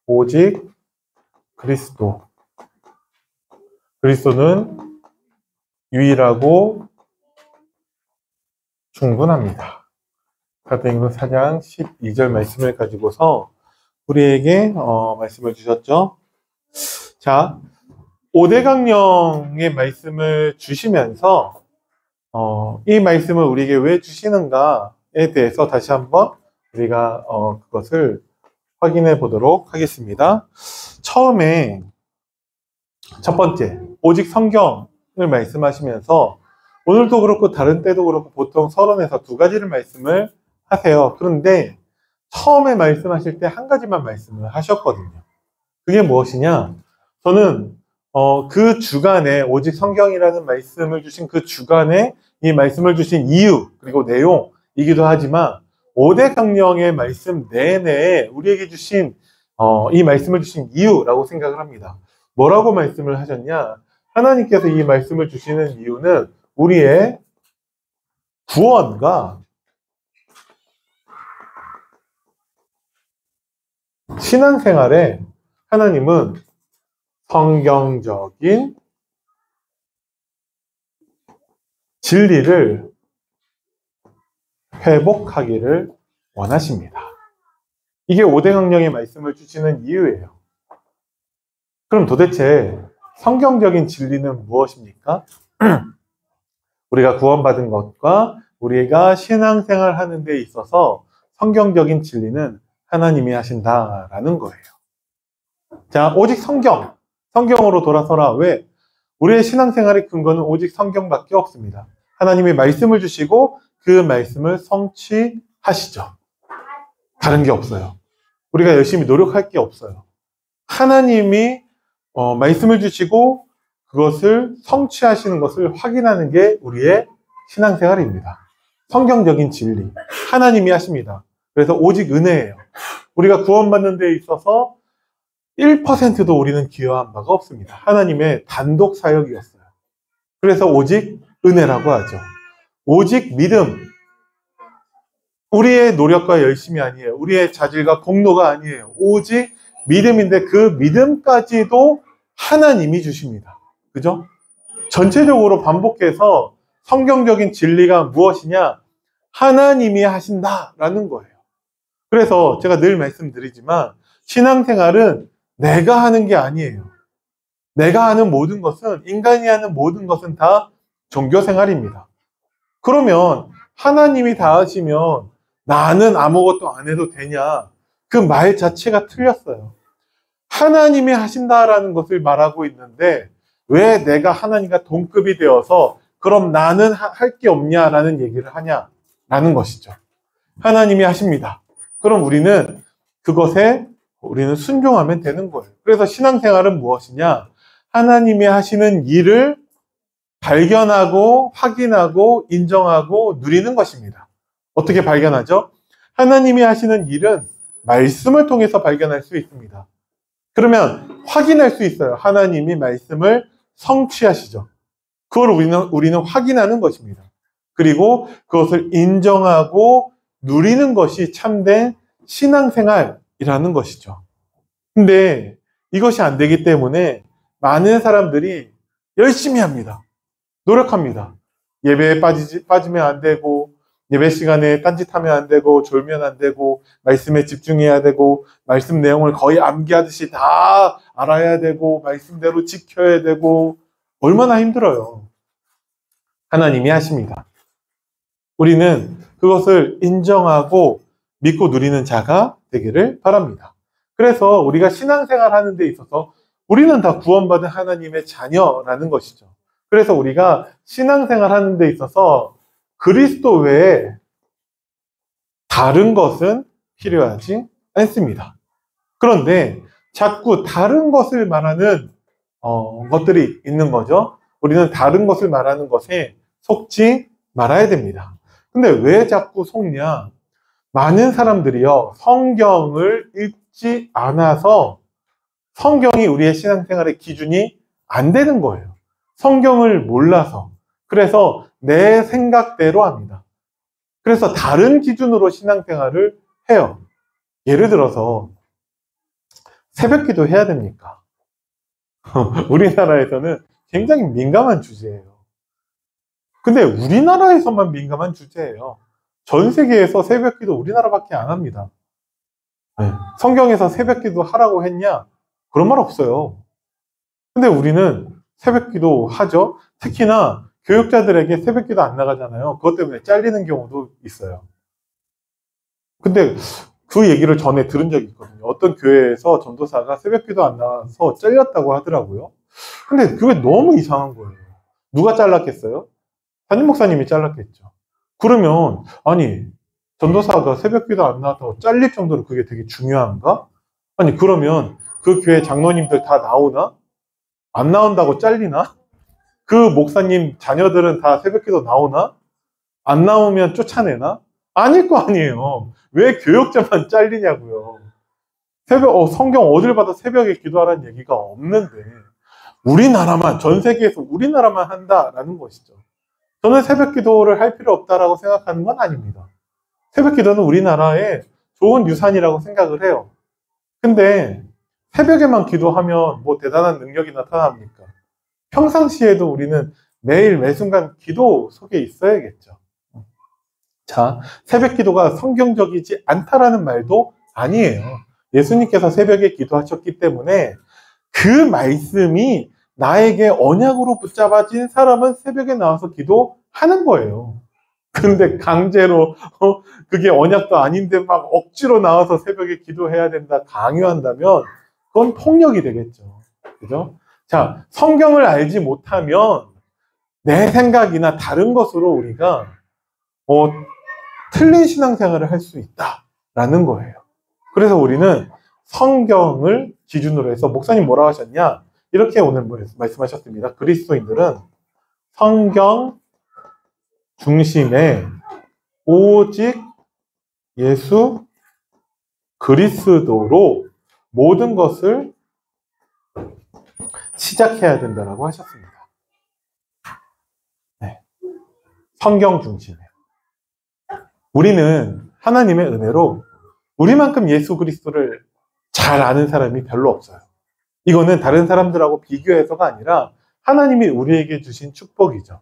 오직 그리스도. 그리스도는 유일하고 충분합니다. 사도행전 4장 12절 말씀을 가지고서 우리에게 말씀을 주셨죠. 자, 5대 강령의 말씀을 주시면서 이 말씀을 우리에게 왜 주시는가에 대해서 다시 한번 우리가 그것을 확인해 보도록 하겠습니다. 처음에 첫 번째, 오직 성경을 말씀하시면서 오늘도 그렇고 다른 때도 그렇고 보통 서론에서 두 가지를 말씀을 하세요. 그런데 처음에 말씀하실 때 한 가지만 말씀을 하셨거든요. 그게 무엇이냐? 저는 그 주간에 오직 성경이라는 말씀을 주신 그 주간에 이 말씀을 주신 이유 그리고 내용이기도 하지만 5대 강령의 말씀 내내 우리에게 주신 이 말씀을 주신 이유라고 생각을 합니다. 뭐라고 말씀을 하셨냐? 하나님께서 이 말씀을 주시는 이유는 우리의 구원과 신앙생활에 하나님은 성경적인 진리를 회복하기를 원하십니다. 이게 5대 강령의 말씀을 주시는 이유예요. 그럼 도대체 성경적인 진리는 무엇입니까? 우리가 구원받은 것과 우리가 신앙생활 하는 데 있어서 성경적인 진리는 하나님이 하신다라는 거예요. 자, 오직 성경으로 돌아서라. 왜? 우리의 신앙생활의 근거는 오직 성경밖에 없습니다. 하나님이 말씀을 주시고 그 말씀을 성취하시죠. 다른 게 없어요. 우리가 열심히 노력할 게 없어요. 하나님이 말씀을 주시고 그것을 성취하시는 것을 확인하는 게 우리의 신앙생활입니다. 성경적인 진리, 하나님이 하십니다. 그래서 오직 은혜예요. 우리가 구원받는 데 있어서 1%도 우리는 기여한 바가 없습니다. 하나님의 단독 사역이었어요. 그래서 오직 은혜라고 하죠. 오직 믿음. 우리의 노력과 열심이 아니에요. 우리의 자질과 공로가 아니에요. 오직 믿음인데 그 믿음까지도 하나님이 주십니다. 그죠? 전체적으로 반복해서 성경적인 진리가 무엇이냐? 하나님이 하신다라는 거예요. 그래서 제가 늘 말씀드리지만 신앙생활은 내가 하는 게 아니에요. 내가 하는 모든 것은, 인간이 하는 모든 것은 다 종교생활입니다. 그러면 하나님이 다 하시면 나는 아무것도 안 해도 되냐? 그 말 자체가 틀렸어요. 하나님이 하신다라는 것을 말하고 있는데 왜 내가 하나님과 동급이 되어서 그럼 나는 할 게 없냐라는 얘기를 하냐라는 것이죠. 하나님이 하십니다. 그럼 우리는 그것에 우리는 순종하면 되는 거예요. 그래서 신앙생활은 무엇이냐? 하나님이 하시는 일을 발견하고 확인하고 인정하고 누리는 것입니다. 어떻게 발견하죠? 하나님이 하시는 일은 말씀을 통해서 발견할 수 있습니다. 그러면 확인할 수 있어요. 하나님이 말씀을 성취하시죠. 그걸 우리는 확인하는 것입니다. 그리고 그것을 인정하고 누리는 것이 참된 신앙생활이라는 것이죠. 근데 이것이 안 되기 때문에 많은 사람들이 열심히 합니다. 노력합니다. 예배에 빠지면 안 되고, 예배 시간에 딴짓하면 안 되고, 졸면 안 되고, 말씀에 집중해야 되고, 말씀 내용을 거의 암기하듯이 다 알아야 되고, 말씀대로 지켜야 되고, 얼마나 힘들어요. 하나님이 하십니다. 우리는 그것을 인정하고 믿고 누리는 자가 되기를 바랍니다. 그래서 우리가 신앙생활 하는 데 있어서 우리는 다 구원받은 하나님의 자녀라는 것이죠. 그래서 우리가 신앙생활 하는 데 있어서 그리스도 외에 다른 것은 필요하지 않습니다. 그런데 자꾸 다른 것을 말하는 것들이 있는 거죠. 우리는 다른 것을 말하는 것에 속지 말아야 됩니다. 근데 왜 자꾸 속냐? 많은 사람들이요, 성경을 읽지 않아서 성경이 우리의 신앙생활의 기준이 안 되는 거예요. 성경을 몰라서. 그래서 내 생각대로 합니다. 그래서 다른 기준으로 신앙생활을 해요. 예를 들어서 새벽 기도 해야 됩니까? 우리나라에서는 굉장히 민감한 주제예요. 근데 우리나라에서만 민감한 주제예요. 전 세계에서 새벽 기도 우리나라밖에 안 합니다. 네. 성경에서 새벽 기도 하라고 했냐? 그런 말 없어요. 근데 우리는 새벽 기도 하죠. 특히나 교육자들에게 새벽 기도 안 나가잖아요. 그것 때문에 잘리는 경우도 있어요. 근데 그 얘기를 전에 들은 적이 있거든요. 어떤 교회에서 전도사가 새벽 기도 안 나와서 잘렸다고 하더라고요. 근데 그게 너무 이상한 거예요. 누가 잘랐겠어요? 담임 목사님이 잘랐겠죠. 그러면 아니 전도사가 새벽 기도 안 나와서 잘릴 정도로 그게 되게 중요한가? 아니 그러면 그 교회 장로님들 다 나오나? 안 나온다고 잘리나? 그 목사님 자녀들은 다 새벽 기도 나오나? 안 나오면 쫓아내나? 아닐 거 아니에요. 왜 교역자만 잘리냐고요. 성경 어딜 봐도 새벽에 기도하라는 얘기가 없는데 우리나라만, 전 세계에서 우리나라만 한다라는 것이죠. 저는 새벽 기도를 할 필요 없다라고 생각하는 건 아닙니다. 새벽 기도는 우리나라의 좋은 유산이라고 생각을 해요. 근데 새벽에만 기도하면 뭐 대단한 능력이 나타납니까? 평상시에도 우리는 매일 매순간 기도 속에 있어야겠죠. 자, 새벽 기도가 성경적이지 않다라는 말도 아니에요. 예수님께서 새벽에 기도하셨기 때문에 그 말씀이 나에게 언약으로 붙잡아진 사람은 새벽에 나와서 기도하는 거예요. 근데 강제로 그게 언약도 아닌데 막 억지로 나와서 새벽에 기도해야 된다 강요한다면 그건 폭력이 되겠죠. 그죠? 자, 성경을 알지 못하면 내 생각이나 다른 것으로 우리가 틀린 신앙생활을 할 수 있다라는 거예요. 그래서 우리는 성경을 기준으로 해서 목사님 뭐라고 하셨냐? 이렇게 오늘 말씀하셨습니다. 그리스도인들은 성경 중심에 오직 예수 그리스도로 모든 것을 시작해야 된다고 하셨습니다. 네. 성경 중심에. 우리는 하나님의 은혜로 우리만큼 예수 그리스도를 잘 아는 사람이 별로 없어요. 이거는 다른 사람들하고 비교해서가 아니라 하나님이 우리에게 주신 축복이죠.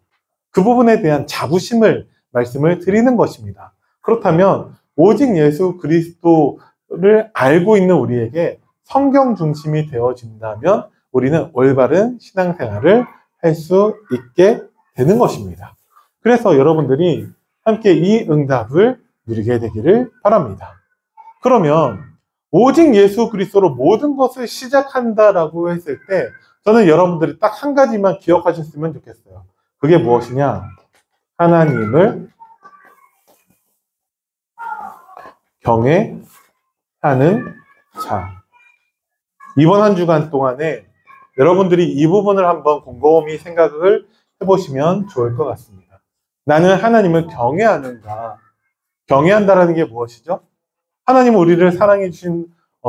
그 부분에 대한 자부심을 말씀을 드리는 것입니다. 그렇다면 오직 예수 그리스도를 알고 있는 우리에게 성경 중심이 되어진다면 우리는 올바른 신앙생활을 할 수 있게 되는 것입니다. 그래서 여러분들이 함께 이 응답을 누리게 되기를 바랍니다. 그러면 오직 예수 그리스도로 모든 것을 시작한다라고 했을 때 저는 여러분들이 딱 한 가지만 기억하셨으면 좋겠어요. 그게 무엇이냐? 하나님을 경외하는 자. 이번 한 주간 동안에 여러분들이 이 부분을 한번 곰곰이 생각을 해보시면 좋을 것 같습니다. 나는 하나님을 경외하는가? 경외한다라는 게 무엇이죠? 하나님은 우리를 사랑해 주신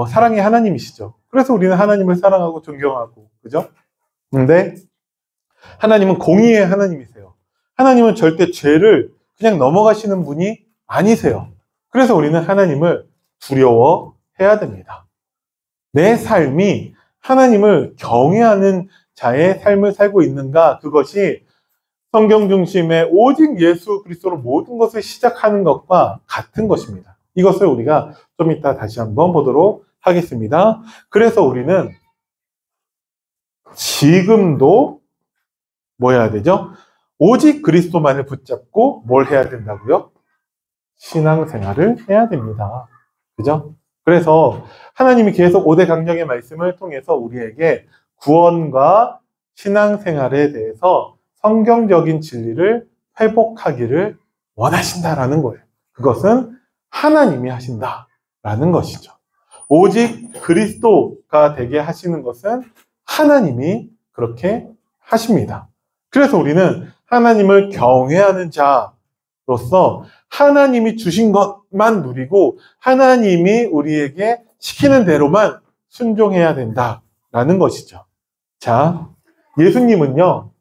사랑의 하나님이시죠. 그래서 우리는 하나님을 사랑하고 존경하고, 그죠? 근데 하나님은 공의의 하나님이세요. 하나님은 절대 죄를 그냥 넘어가시는 분이 아니세요. 그래서 우리는 하나님을 두려워해야 됩니다. 내 삶이 하나님을 경외하는 자의 삶을 살고 있는가? 그것이 성경 중심의 오직 예수 그리스도로 모든 것을 시작하는 것과 같은 것입니다. 이것을 우리가 좀 이따 다시 한번 보도록 하겠습니다. 그래서 우리는 지금도 뭐 해야 되죠? 오직 그리스도만을 붙잡고 뭘 해야 된다고요? 신앙생활을 해야 됩니다. 그죠? 그래서 하나님이 계속 5대 강령의 말씀을 통해서 우리에게 구원과 신앙생활에 대해서 성경적인 진리를 회복하기를 원하신다라는 거예요. 그것은 하나님이 하신다라는 것이죠. 오직 그리스도가 되게 하시는 것은 하나님이 그렇게 하십니다. 그래서 우리는 하나님을 경외하는 자로서 하나님이 주신 것만 누리고 하나님이 우리에게 시키는 대로만 순종해야 된다라는 것이죠. 자, 예수님은요,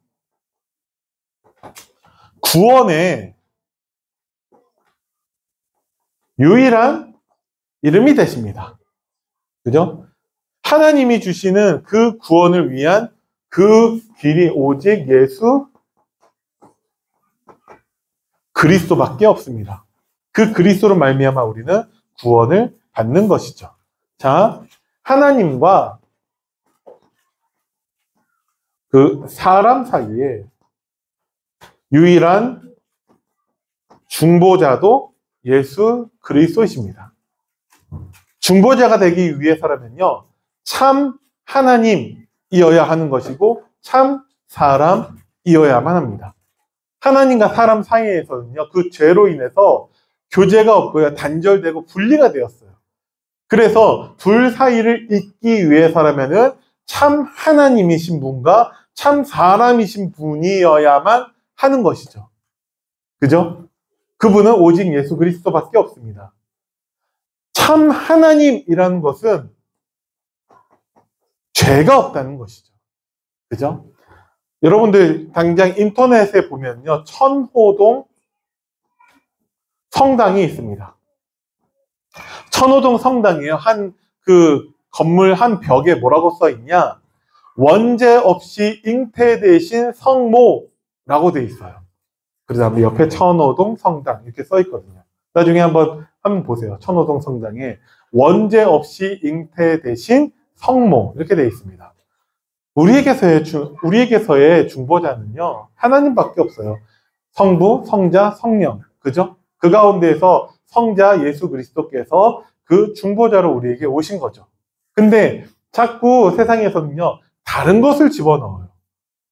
구원의 유일한 이름이 되십니다. 그죠? 하나님이 주시는 그 구원을 위한 그 길이 오직 예수 그리스도밖에 없습니다. 그 그리스도로 말미암아 우리는 구원을 받는 것이죠. 자, 하나님과 그 사람 사이에 유일한 중보자도 예수 그리스도이십니다. 중보자가 되기 위해서라면요, 참 하나님이어야 하는 것이고 참 사람이어야만 합니다. 하나님과 사람 사이에서는요, 그 죄로 인해서 교제가 없고요, 단절되고 분리가 되었어요. 그래서 둘 사이를 잇기 위해서라면은 참 하나님이신 분과 참 사람이신 분이어야만 하는 것이죠. 그죠? 그분은 오직 예수 그리스도밖에 없습니다. 참 하나님이라는 것은 죄가 없다는 것이죠. 그죠? 여러분들 당장 인터넷에 보면요, 천호동 성당이 있습니다. 천호동 성당이에요. 그 건물 한 벽에 뭐라고 써 있냐? 원죄 없이 잉태되신 성모라고 돼 있어요. 그 다음에 옆에 천호동 성당 이렇게 써 있거든요. 나중에 한번 보세요. 천호동 성당에 원죄 없이 잉태되신 성모 이렇게 돼 있습니다. 우리에게서의 중보자는요, 하나님밖에 없어요. 성부, 성자, 성령. 그죠? 그 가운데에서 성자 예수 그리스도께서 그 중보자로 우리에게 오신 거죠. 근데 자꾸 세상에서는요, 다른 것을 집어넣어요.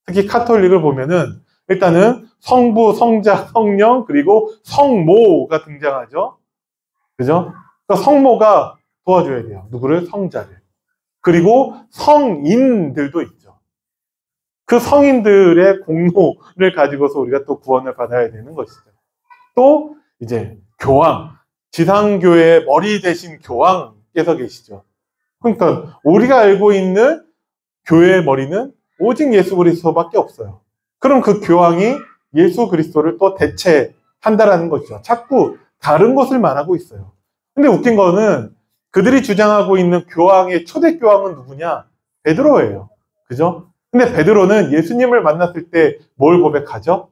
특히 카톨릭을 보면은 일단은 성부, 성자, 성령, 그리고 성모가 등장하죠. 그죠? 그러니까 성모가 도와줘야 돼요. 누구를? 성자를. 그리고 성인들도 있죠. 그 성인들의 공로를 가지고서 우리가 또 구원을 받아야 되는 것이죠. 또 이제 교황, 지상교회의 머리 대신 교황께서 계시죠. 그러니까 우리가 알고 있는 교회의 머리는 오직 예수 그리스도밖에 없어요. 그럼 그 교황이 예수 그리스도를 또 대체한다라는 것이죠. 자꾸 다른 것을 말하고 있어요. 근데 웃긴 거는 그들이 주장하고 있는 교황의 초대 교황은 누구냐? 베드로예요. 그죠? 근데 베드로는 예수님을 만났을 때 뭘 고백하죠?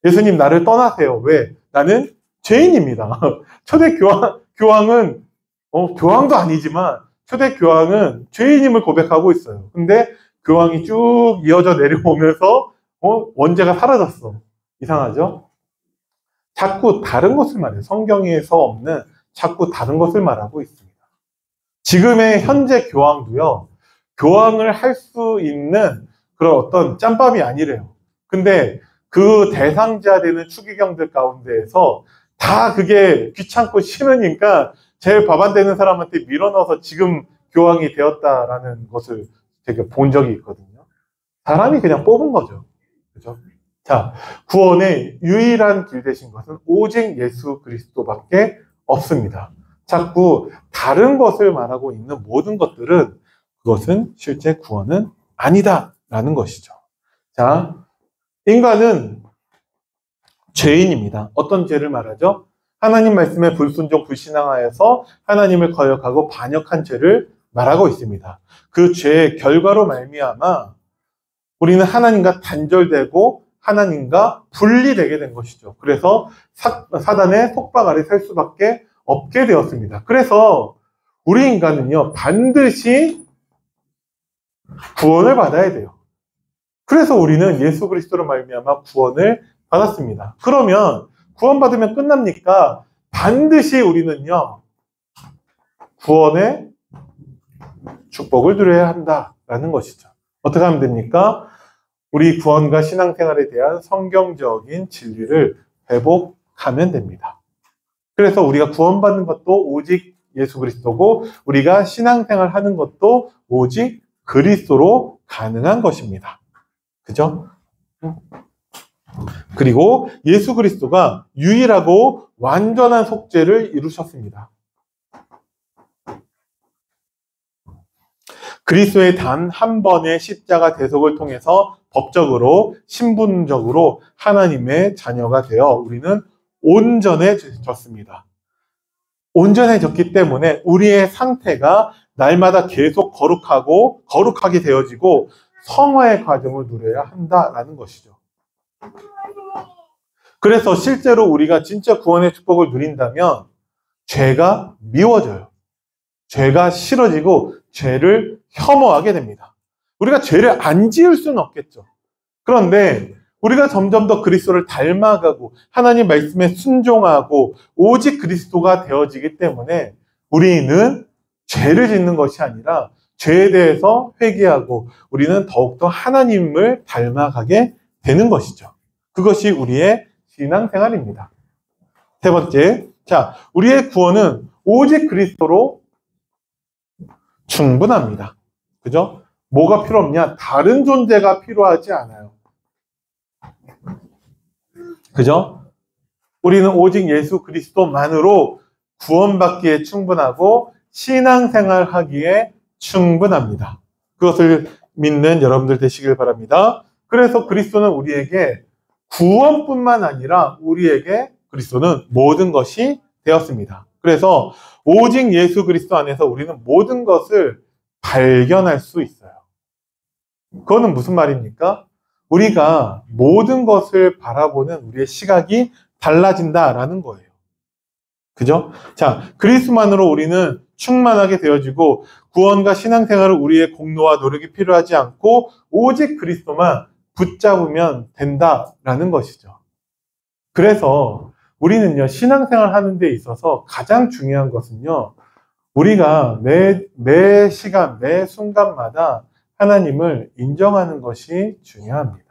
예수님 나를 떠나세요. 왜? 나는 죄인입니다. 초대 교황은 교황도 아니지만 초대 교황은 죄인임을 고백하고 있어요. 근데 교황이 쭉 이어져 내려오면서 원죄가 사라졌어. 이상하죠? 자꾸 다른 것을 말해요. 성경에서 없는 자꾸 다른 것을 말하고 있습니다. 지금의 현재 교황도요, 교황을 할 수 있는 그런 어떤 짬밥이 아니래요. 근데 그 대상자 되는 추기경들 가운데에서 다 그게 귀찮고 싫으니까 제일 밥 안 되는 사람한테 밀어넣어서 지금 교황이 되었다라는 것을 제가 본 적이 있거든요. 사람이 그냥 뽑은 거죠. 그죠? 자, 구원의 유일한 길 되신 것은 오직 예수 그리스도밖에 없습니다. 자꾸 다른 것을 말하고 있는 모든 것들은 그것은 실제 구원은 아니다라는 것이죠. 자, 인간은 죄인입니다. 어떤 죄를 말하죠? 하나님 말씀에 불순종, 불신앙하여서 하나님을 거역하고 반역한 죄를 말하고 있습니다. 그 죄의 결과로 말미암아 우리는 하나님과 단절되고 하나님과 분리되게 된 것이죠. 그래서 사단의 속박 아래 살 수밖에 없게 되었습니다. 그래서 우리 인간은요, 반드시 구원을 받아야 돼요. 그래서 우리는 예수 그리스도로 말미암아 구원을 받았습니다. 그러면 구원받으면 끝납니까? 반드시 우리는요, 구원의 축복을 누려야 한다라는 것이죠. 어떻게 하면 됩니까? 우리 구원과 신앙생활에 대한 성경적인 진리를 회복하면 됩니다. 그래서 우리가 구원받는 것도 오직 예수 그리스도고 우리가 신앙생활 하는 것도 오직 그리스도로 가능한 것입니다. 그죠? 그리고 예수 그리스도가 유일하고 완전한 속죄를 이루셨습니다. 그리스도의 단 한 번의 십자가 대속을 통해서 법적으로, 신분적으로 하나님의 자녀가 되어 우리는 온전해졌습니다. 온전해졌기 때문에 우리의 상태가 날마다 계속 거룩하게 되어지고 성화의 과정을 누려야 한다라는 것이죠. 그래서 실제로 우리가 진짜 구원의 축복을 누린다면 죄가 미워져요. 죄가 싫어지고 죄를 혐오하게 됩니다. 우리가 죄를 안 지을 수는 없겠죠. 그런데 우리가 점점 더 그리스도를 닮아가고 하나님 말씀에 순종하고 오직 그리스도가 되어지기 때문에 우리는 죄를 짓는 것이 아니라 죄에 대해서 회개하고 우리는 더욱더 하나님을 닮아가게 되는 것이죠. 그것이 우리의 신앙생활입니다. 세 번째, 자, 우리의 구원은 오직 그리스도로 충분합니다. 그죠? 뭐가 필요 없냐? 다른 존재가 필요하지 않아요. 그죠? 우리는 오직 예수 그리스도만으로 구원받기에 충분하고 신앙생활 하기에 충분합니다. 그것을 믿는 여러분들 되시길 바랍니다. 그래서 그리스도는 우리에게 구원뿐만 아니라 우리에게 그리스도는 모든 것이 되었습니다. 그래서 오직 예수 그리스도 안에서 우리는 모든 것을 발견할 수 있어요. 그거는 무슨 말입니까? 우리가 모든 것을 바라보는 우리의 시각이 달라진다라는 거예요. 그죠? 자, 그리스도만으로 우리는 충만하게 되어지고 구원과 신앙생활을 우리의 공로와 노력이 필요하지 않고 오직 그리스도만 붙잡으면 된다라는 것이죠. 그래서 우리는요, 신앙생활 하는 데 있어서 가장 중요한 것은요, 우리가 매 시간, 매 순간마다 하나님을 인정하는 것이 중요합니다.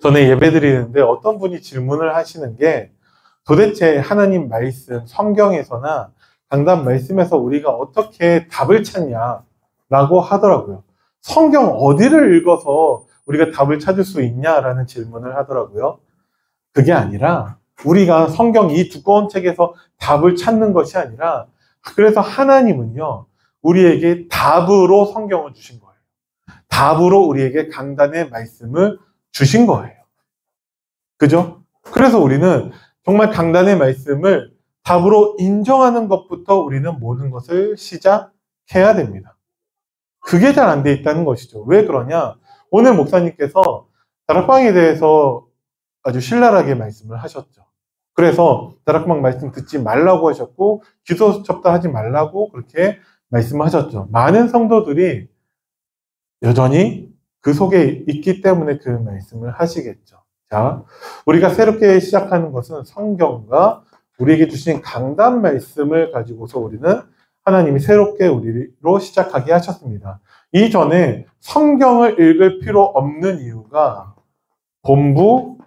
전에 예배 드리는데 어떤 분이 질문을 하시는 게 도대체 하나님 말씀, 성경에서나 강단 말씀에서 우리가 어떻게 답을 찾냐라고 하더라고요. 성경 어디를 읽어서 우리가 답을 찾을 수 있냐라는 질문을 하더라고요. 그게 아니라 우리가 성경 이 두꺼운 책에서 답을 찾는 것이 아니라 그래서 하나님은요, 우리에게 답으로 성경을 주신 거예요. 답으로 우리에게 강단의 말씀을 주신 거예요. 그죠? 그래서 우리는 정말 강단의 말씀을 답으로 인정하는 것부터 우리는 모든 것을 시작해야 됩니다. 그게 잘 안 돼 있다는 것이죠. 왜 그러냐? 오늘 목사님께서 다락방에 대해서 아주 신랄하게 말씀을 하셨죠. 그래서 다락방 말씀 듣지 말라고 하셨고 기도 접다 하지 말라고 그렇게 말씀하셨죠. 많은 성도들이 여전히 그 속에 있기 때문에 그 말씀을 하시겠죠. 자, 우리가 새롭게 시작하는 것은 성경과 우리에게 주신 강단 말씀을 가지고서 우리는 하나님이 새롭게 우리로 시작하게 하셨습니다. 이전에 성경을 읽을 필요 없는 이유가 본부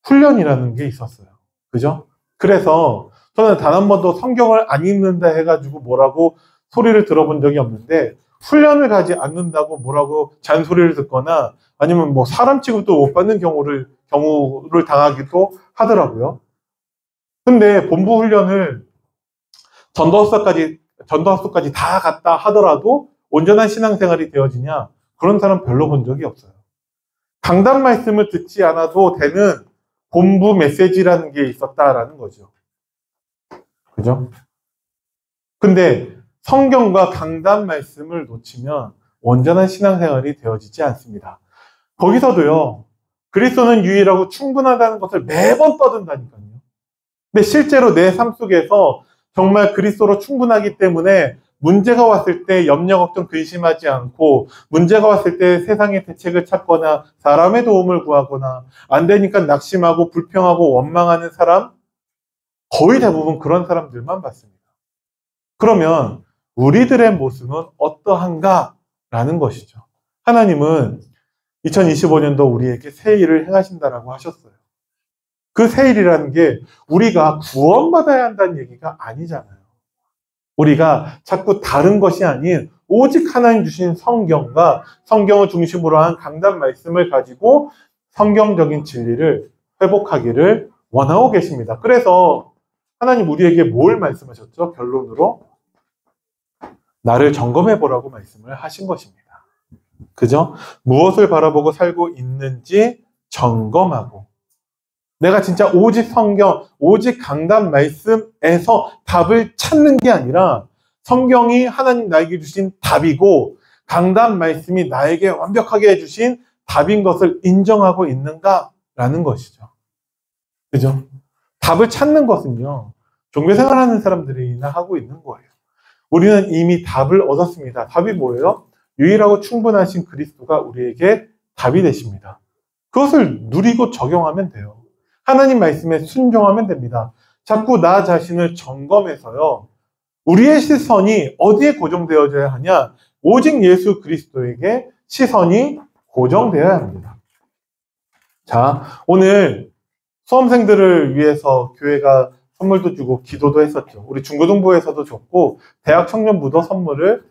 훈련이라는 게 있었어요. 그죠? 그래서 저는 단 한 번도 성경을 안 읽는다 해가지고 뭐라고 소리를 들어본 적이 없는데 훈련을 가지 않는다고 뭐라고 잔소리를 듣거나 아니면 뭐 사람 취급도 못 받는 경우를 당하기도 하더라고요. 근데 본부 훈련을 전도학교까지 다 갔다 하더라도 온전한 신앙생활이 되어지냐? 그런 사람 별로 본 적이 없어요. 강단 말씀을 듣지 않아도 되는 본부 메시지라는 게 있었다라는 거죠. 그죠? 근데 성경과 강단 말씀을 놓치면 온전한 신앙생활이 되어지지 않습니다. 거기서도요, 그리스도는 유일하고 충분하다는 것을 매번 떠든다니까요. 근데 실제로 내 삶 속에서 정말 그리스도로 충분하기 때문에 문제가 왔을 때 염려, 걱정, 근심하지 않고 문제가 왔을 때 세상의 대책을 찾거나 사람의 도움을 구하거나 안 되니까 낙심하고 불평하고 원망하는 사람, 거의 대부분 그런 사람들만 봤습니다. 그러면 우리들의 모습은 어떠한가라는 것이죠. 하나님은 2025년도 우리에게 새 일을 행하신다라고 하셨어요. 그 새 일이라는 게 우리가 구원받아야 한다는 얘기가 아니잖아요. 우리가 자꾸 다른 것이 아닌 오직 하나님 주신 성경과 성경을 중심으로 한 강단 말씀을 가지고 성경적인 진리를 회복하기를 원하고 계십니다. 그래서 하나님 우리에게 뭘 말씀하셨죠? 결론으로 나를 점검해 보라고 말씀을 하신 것입니다. 그죠? 무엇을 바라보고 살고 있는지 점검하고 내가 진짜 오직 성경, 오직 강단 말씀에서 답을 찾는 게 아니라 성경이 하나님 나에게 주신 답이고 강단 말씀이 나에게 완벽하게 해주신 답인 것을 인정하고 있는가라는 것이죠. 그죠? 답을 찾는 것은요, 종교생활하는 사람들이나 하고 있는 거예요. 우리는 이미 답을 얻었습니다. 답이 뭐예요? 유일하고 충분하신 그리스도가 우리에게 답이 되십니다. 그것을 누리고 적용하면 돼요. 하나님 말씀에 순종하면 됩니다. 자꾸 나 자신을 점검해서요, 우리의 시선이 어디에 고정되어져야 하냐? 오직 예수 그리스도에게 시선이 고정되어야 합니다. 자, 오늘 수험생들을 위해서 교회가 선물도 주고 기도도 했었죠. 우리 중고등부에서도 줬고 대학 청년부도 선물을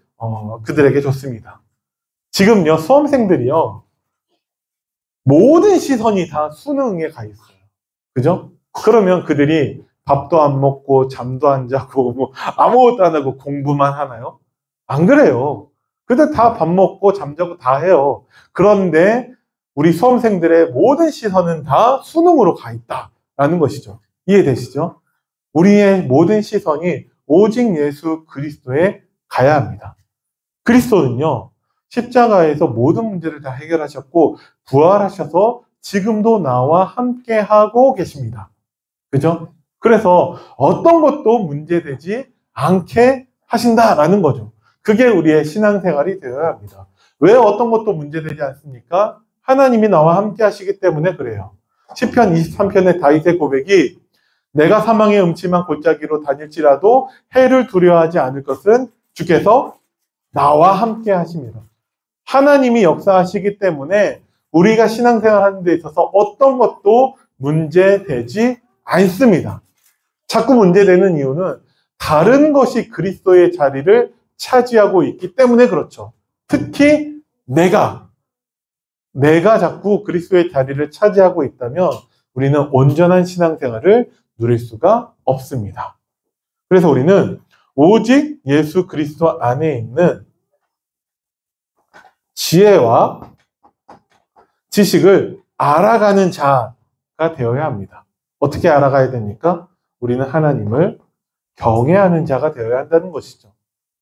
그들에게 줬습니다. 지금요, 수험생들이요, 모든 시선이 다 수능에 가 있어요. 그죠? 그러면 그들이 밥도 안 먹고 잠도 안 자고 뭐 아무것도 안 하고 공부만 하나요? 안 그래요. 그들 다 밥 먹고 잠자고 다 해요. 그런데 우리 수험생들의 모든 시선은 다 수능으로 가 있다라는 것이죠. 이해되시죠? 우리의 모든 시선이 오직 예수 그리스도에 가야 합니다. 그리스도는요, 십자가에서 모든 문제를 다 해결하셨고 부활하셔서 지금도 나와 함께 하고 계십니다. 그죠? 그래서 어떤 것도 문제되지 않게 하신다라는 거죠. 그게 우리의 신앙생활이 되어야 합니다. 왜 어떤 것도 문제되지 않습니까? 하나님이 나와 함께 하시기 때문에 그래요. 시편 23편의 다윗의 고백이 내가 사망의 음침한 골짜기로 다닐지라도 해를 두려워하지 않을 것은 주께서 나와 함께 하십니다. 하나님이 역사하시기 때문에 우리가 신앙생활 하는 데 있어서 어떤 것도 문제되지 않습니다. 자꾸 문제되는 이유는 다른 것이 그리스도의 자리를 차지하고 있기 때문에 그렇죠. 특히 내가 자꾸 그리스도의 자리를 차지하고 있다면 우리는 온전한 신앙생활을 누릴 수가 없습니다. 그래서 우리는 오직 예수 그리스도 안에 있는 지혜와 지식을 알아가는 자가 되어야 합니다. 어떻게 알아가야 됩니까? 우리는 하나님을 경외하는 자가 되어야 한다는 것이죠.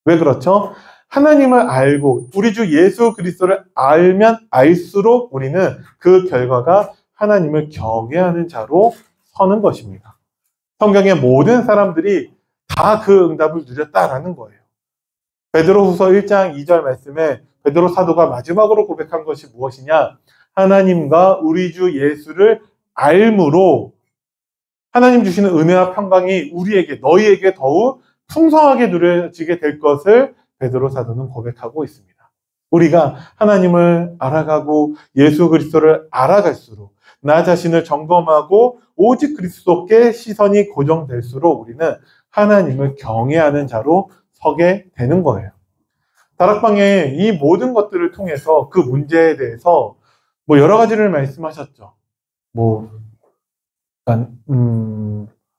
왜 그렇죠? 하나님을 알고 우리 주 예수 그리스도를 알면 알수록 우리는 그 결과가 하나님을 경외하는 자로 서는 것입니다. 성경의 모든 사람들이 다 그 응답을 누렸다라는 거예요. 베드로후서 1장 2절 말씀에 베드로 사도가 마지막으로 고백한 것이 무엇이냐? 하나님과 우리 주 예수를 알므로 하나님 주시는 은혜와 평강이 우리에게 너희에게 더욱 풍성하게 누려지게 될 것을 베드로 사도는 고백하고 있습니다. 우리가 하나님을 알아가고 예수 그리스도를 알아갈수록 나 자신을 점검하고 오직 그리스도께 시선이 고정될수록 우리는 하나님을 경외하는 자로 서게 되는 거예요. 다락방에 이 모든 것들을 통해서 그 문제에 대해서 뭐 여러 가지를 말씀하셨죠.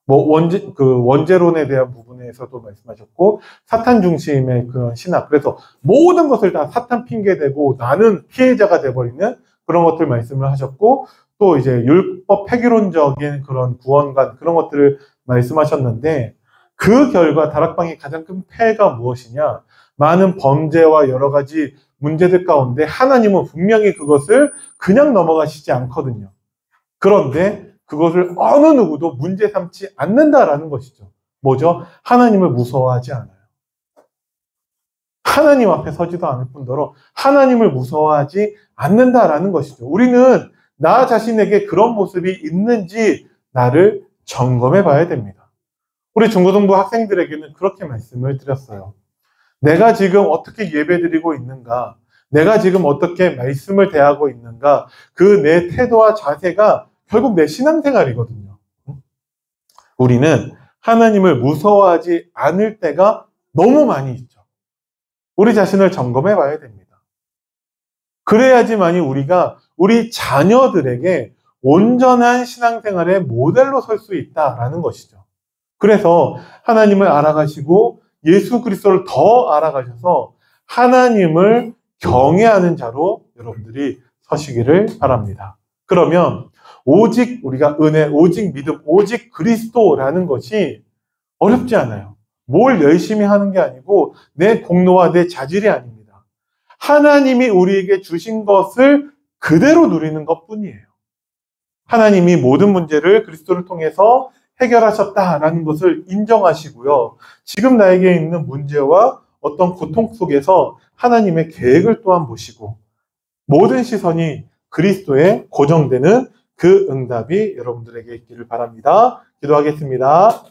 원죄론에 대한 부분에서도 말씀하셨고, 사탄 중심의 그런 신학. 그래서 모든 것을 다 사탄 핑계대고 나는 피해자가 돼버리는 그런 것들 말씀을 하셨고, 또 이제 율법 폐기론적인 그런 구원관, 그런 것들을 말씀하셨는데, 그 결과 다락방의 가장 큰 폐해가 무엇이냐? 많은 범죄와 여러 가지 문제들 가운데 하나님은 분명히 그것을 그냥 넘어가시지 않거든요. 그런데 그것을 어느 누구도 문제 삼지 않는다라는 것이죠. 뭐죠? 하나님을 무서워하지 않아요. 하나님 앞에 서지도 않을 뿐더러 하나님을 무서워하지 않는다라는 것이죠. 우리는 나 자신에게 그런 모습이 있는지 나를 점검해 봐야 됩니다. 우리 중고등부 학생들에게는 그렇게 말씀을 드렸어요. 내가 지금 어떻게 예배드리고 있는가? 내가 지금 어떻게 말씀을 대하고 있는가? 그 내 태도와 자세가 결국 내 신앙생활이거든요. 우리는 하나님을 무서워하지 않을 때가 너무 많이 있죠. 우리 자신을 점검해 봐야 됩니다. 그래야지만이 우리가 우리 자녀들에게 온전한 신앙생활의 모델로 설 수 있다라는 것이죠. 그래서 하나님을 알아가시고 예수 그리스도를 더 알아가셔서 하나님을 경외하는 자로 여러분들이 서시기를 바랍니다. 그러면 오직 우리가 은혜, 오직 믿음, 오직 그리스도라는 것이 어렵지 않아요. 뭘 열심히 하는 게 아니고 내 공로와 내 자질이 아닙니다. 하나님이 우리에게 주신 것을 그대로 누리는 것뿐이에요. 하나님이 모든 문제를 그리스도를 통해서 해결하셨다라는 것을 인정하시고요. 지금 나에게 있는 문제와 어떤 고통 속에서 하나님의 계획을 또한 보시고 모든 시선이 그리스도에 고정되는 그 응답이 여러분들에게 있기를 바랍니다. 기도하겠습니다.